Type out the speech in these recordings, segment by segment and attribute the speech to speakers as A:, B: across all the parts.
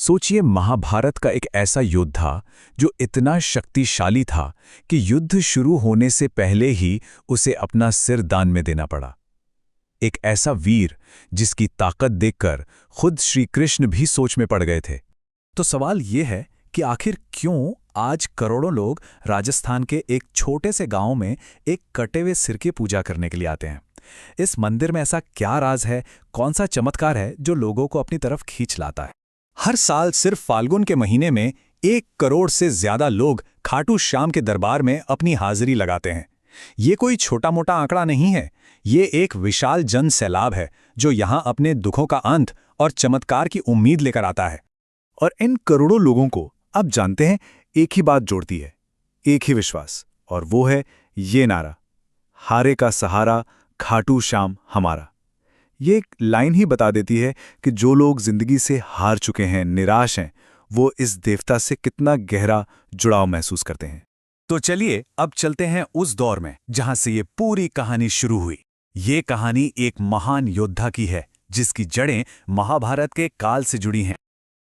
A: सोचिए, महाभारत का एक ऐसा योद्धा जो इतना शक्तिशाली था कि युद्ध शुरू होने से पहले ही उसे अपना सिर दान में देना पड़ा। एक ऐसा वीर जिसकी ताकत देखकर खुद श्री कृष्ण भी सोच में पड़ गए थे।
B: तो सवाल ये है कि आखिर क्यों आज करोड़ों लोग राजस्थान के एक छोटे से गांव में एक कटे हुए सिर की पूजा करने के लिए आते हैं। इस मंदिर में ऐसा क्या राज है, कौन सा चमत्कार है जो लोगों को अपनी तरफ खींच लाता है? हर साल सिर्फ फाल्गुन के महीने में 1 करोड़ से ज्यादा लोग खाटू श्याम के दरबार में अपनी हाजिरी लगाते हैं। ये कोई छोटा मोटा आंकड़ा नहीं है, ये एक विशाल जन सैलाब है जो यहाँ अपने दुखों का अंत और चमत्कार की उम्मीद लेकर आता है। और इन करोड़ों लोगों को अब जानते हैं, एक ही बात जोड़ती है, एक ही विश्वास, और वो है ये नारा, हारे का सहारा खाटू श्याम हमारा। ये एक लाइन ही बता देती है कि जो लोग जिंदगी से हार चुके हैं, निराश हैं, वो इस देवता से कितना गहरा जुड़ाव महसूस करते हैं। तो चलिए अब चलते हैं उस दौर में जहां से ये पूरी कहानी शुरू हुई। ये कहानी एक महान योद्धा की है जिसकी जड़ें महाभारत के काल से जुड़ी हैं।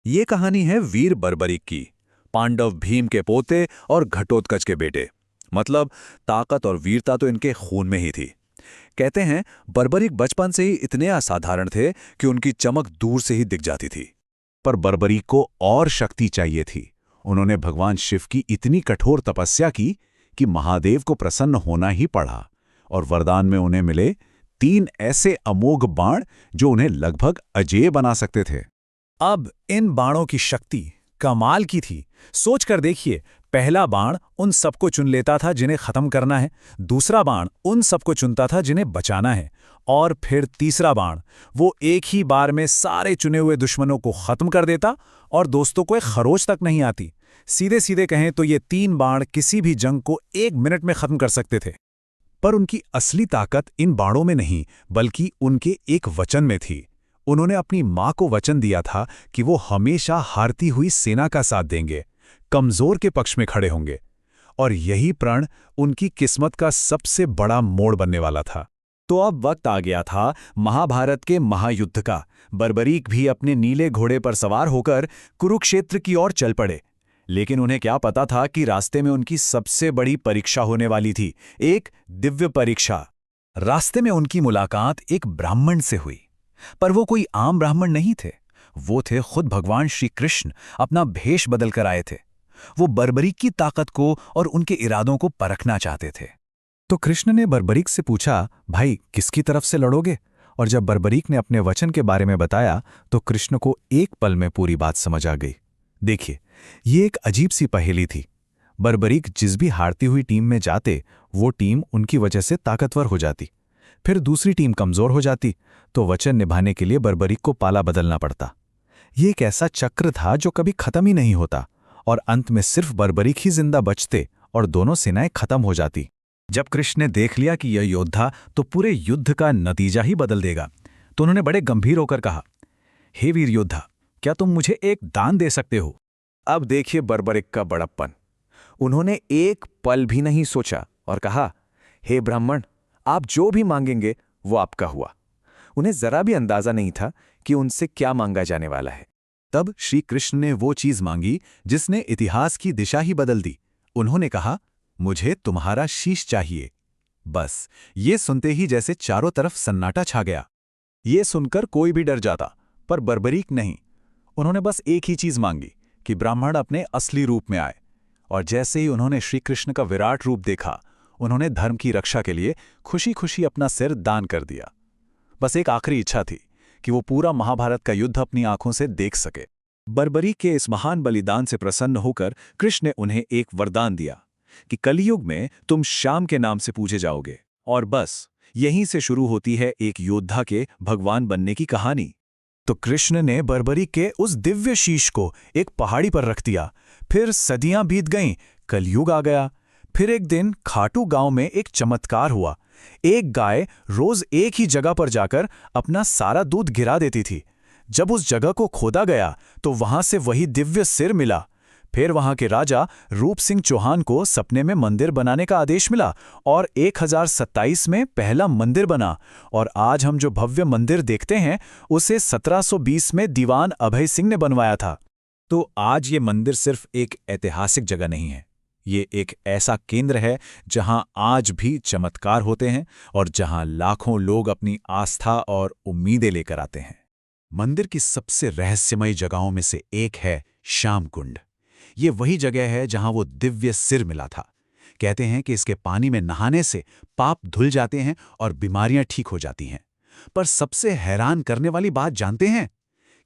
B: ये कहानी है वीर बर्बरीक की, पांडव भीम के पोते और घटोत्कच के बेटे। मतलब ताकत और वीरता तो इनके खून में ही थी। कहते हैं बर्बरीक बचपन से ही इतने असाधारण थे कि उनकी चमक दूर से ही दिख जाती थी। पर बर्बरीक को और शक्ति चाहिए थी। उन्होंने भगवान शिव की इतनी कठोर तपस्या की कि महादेव को प्रसन्न होना ही पड़ा, और वरदान में उन्हें मिले 3 ऐसे अमोघ बाण जो उन्हें लगभग अजेय बना सकते थे। अब इन बाणों की शक्ति कमाल की थी। सोच कर देखिए, पहला बाण उन सबको चुन लेता था जिन्हें खत्म करना है, दूसरा बाण उन सबको चुनता था जिन्हें बचाना है, और फिर तीसरा बाण वो एक ही बार में सारे चुने हुए दुश्मनों को खत्म कर देता और दोस्तों को एक खरोच तक नहीं आती। सीधे सीधे कहें तो ये 3 बाण किसी भी जंग को 1 मिनट में खत्म कर सकते थे। पर उनकी असली ताकत इन बाणों में नहीं, बल्कि उनके एक वचन में थी। उन्होंने अपनी मां को वचन दिया था कि वो हमेशा हारती हुई सेना का साथ देंगे, कमजोर के पक्ष में खड़े होंगे, और यही प्रण उनकी किस्मत का सबसे बड़ा मोड़ बनने वाला था। तो अब वक्त आ गया था महाभारत के महायुद्ध का। बर्बरीक भी अपने नीले घोड़े पर सवार होकर कुरुक्षेत्र की ओर चल पड़े। लेकिन उन्हें क्या पता था कि रास्ते में उनकी सबसे बड़ी परीक्षा होने वाली थी, एक दिव्य परीक्षा। रास्ते में उनकी मुलाकात एक ब्राह्मण से हुई, पर वो कोई आम ब्राह्मण नहीं थे। वो थे खुद भगवान श्री कृष्ण, अपना भेष बदल कर आए थे। वो बर्बरीक की ताकत को और उनके इरादों को परखना चाहते थे। तो कृष्ण ने बर्बरीक से पूछा, भाई किसकी तरफ से लड़ोगे? और जब बर्बरीक ने अपने वचन के बारे में बताया तो कृष्ण को एक पल में पूरी बात समझ आ गई। देखिए, ये एक अजीब सी पहेली थी। बर्बरीक जिस भी हारती हुई टीम में जाते, वो टीम उनकी वजह से ताकतवर हो जाती। फिर दूसरी टीम कमजोर हो जाती, तो वचन निभाने के लिए बर्बरीक को पाला बदलना पड़ता। ये एक ऐसा चक्र था जो कभी खत्म ही नहीं होता, और अंत में सिर्फ बर्बरीक ही जिंदा बचते और दोनों सेनाएं खत्म हो जाती। जब कृष्ण ने देख लिया कि यह योद्धा तो पूरे युद्ध का नतीजा ही बदल देगा, तो उन्होंने बड़े गंभीर होकर कहा, हे वीर योद्धा, क्या तुम मुझे एक दान दे सकते हो? अब देखिए बर्बरीक का बड़प्पन। उन्होंने एक पल भी नहीं सोचा और कहा, हे ब्राह्मण, आप जो भी मांगेंगे वो आपका हुआ। उन्हें जरा भी अंदाजा नहीं था कि उनसे क्या मांगा जाने वाला है। तब श्री कृष्ण ने वो चीज मांगी जिसने इतिहास की दिशा ही बदल दी। उन्होंने कहा, मुझे तुम्हारा शीश चाहिए। बस ये सुनते ही जैसे चारों तरफ सन्नाटा छा गया। ये सुनकर कोई भी डर जाता, पर बर्बरीक नहीं। उन्होंने बस एक ही चीज मांगी कि ब्राह्मण अपने असली रूप में आए। और जैसे ही उन्होंने श्री कृष्ण का विराट रूप देखा, उन्होंने धर्म की रक्षा के लिए खुशी खुशी अपना सिर दान कर दिया। बस एक आखिरी इच्छा थी कि वो पूरा महाभारत का युद्ध अपनी आंखों से देख सके। बर्बरीक के इस महान बलिदान से प्रसन्न होकर कृष्ण ने उन्हें एक वरदान दिया कि कलियुग में तुम श्याम के नाम से पूजे जाओगे। और बस यहीं से शुरू होती है एक योद्धा के भगवान बनने की कहानी। तो कृष्ण ने बर्बरीक के उस दिव्य शीश को एक पहाड़ी पर रख दिया। फिर सदियां बीत गईं, कलयुग आ गया। फिर एक दिन खाटू गांव में एक चमत्कार हुआ। एक गाय रोज एक ही जगह पर जाकर अपना सारा दूध गिरा देती थी। जब उस जगह को खोदा गया तो वहां से वही दिव्य सिर मिला। फिर वहां के राजा रूप सिंह चौहान को सपने में मंदिर बनाने का आदेश मिला और 1027 में पहला मंदिर बना। और आज हम जो भव्य मंदिर देखते हैं उसे 1720 में दीवान अभय सिंह ने बनवाया था। तो आज ये मंदिर सिर्फ एक ऐतिहासिक जगह नहीं है, ये एक ऐसा केंद्र है जहां आज भी चमत्कार होते हैं और जहां लाखों लोग अपनी आस्था और उम्मीदें लेकर आते हैं। मंदिर की सबसे रहस्यमयी जगहों में से एक है श्याम कुंड। ये वही जगह है जहां वो दिव्य सिर मिला था। कहते हैं कि इसके पानी में नहाने से पाप धुल जाते हैं और बीमारियां ठीक हो जाती हैं। पर सबसे हैरान करने वाली बात जानते हैं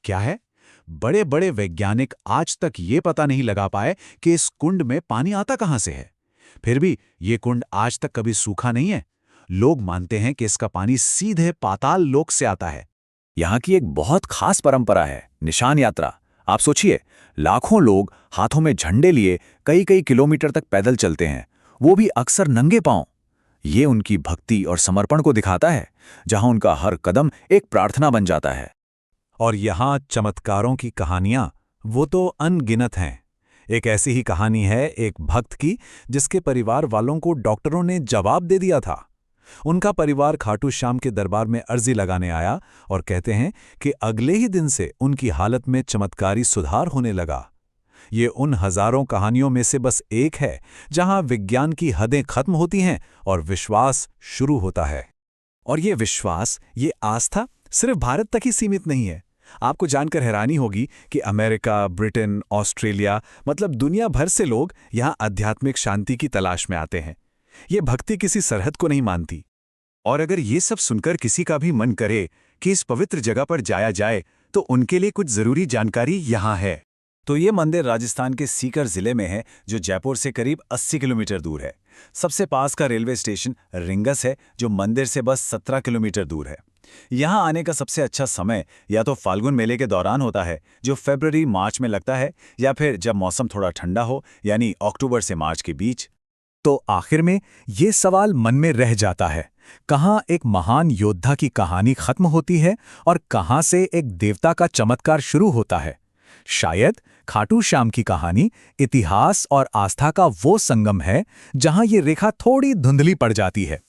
B: क्या है? बड़े बड़े वैज्ञानिक आज तक ये पता नहीं लगा पाए कि इस कुंड में पानी आता कहां से है। फिर भी ये कुंड आज तक कभी सूखा नहीं है। लोग मानते हैं कि इसका पानी सीधे पाताल लोक से आता है।
A: यहाँ की एक बहुत खास परंपरा है निशान यात्रा। आप सोचिए, लाखों लोग हाथों में झंडे लिए कई कई किलोमीटर तक पैदल चलते हैं, वो भी अक्सर नंगे पांव। ये उनकी भक्ति और समर्पण को दिखाता है, जहां उनका हर कदम एक प्रार्थना बन जाता है।
B: और यहाँ चमत्कारों की कहानियां वो तो अनगिनत हैं। एक ऐसी ही कहानी है एक भक्त की जिसके परिवार वालों को डॉक्टरों ने जवाब दे दिया था। उनका परिवार खाटू श्याम के दरबार में अर्जी लगाने आया और कहते हैं कि अगले ही दिन से उनकी हालत में चमत्कारी सुधार होने लगा। ये उन हजारों कहानियों में से बस एक है जहां विज्ञान की हदें खत्म होती हैं और विश्वास शुरू होता है। और ये विश्वास, ये आस्था सिर्फ भारत तक ही सीमित नहीं है। आपको जानकर हैरानी होगी कि अमेरिका, ब्रिटेन, ऑस्ट्रेलिया, मतलब दुनिया भर से लोग यहाँ आध्यात्मिक शांति की तलाश में आते हैं। ये भक्ति किसी सरहद को नहीं मानती।
A: और अगर ये सब सुनकर किसी का भी मन करे कि इस पवित्र जगह पर जाया जाए, तो उनके लिए कुछ जरूरी जानकारी यहाँ है।
B: तो ये मंदिर राजस्थान के सीकर जिले में है, जो जयपुर से करीब 80 किलोमीटर दूर है। सबसे पास का रेलवे स्टेशन रिंगस है, जो मंदिर से बस 17 किलोमीटर दूर है। यहाँ आने का सबसे अच्छा समय या तो फाल्गुन मेले के दौरान होता है, जो फरवरी मार्च में लगता है, या फिर जब मौसम थोड़ा ठंडा हो, यानी अक्टूबर से मार्च के बीच।
A: तो आखिर में ये सवाल मन में रह जाता है, कहाँ एक महान योद्धा की कहानी खत्म होती है और कहाँ से एक देवता का चमत्कार शुरू होता है? शायद खाटू श्याम की कहानी इतिहास और आस्था का वो संगम है जहां ये रेखा थोड़ी धुंधली पड़ जाती है।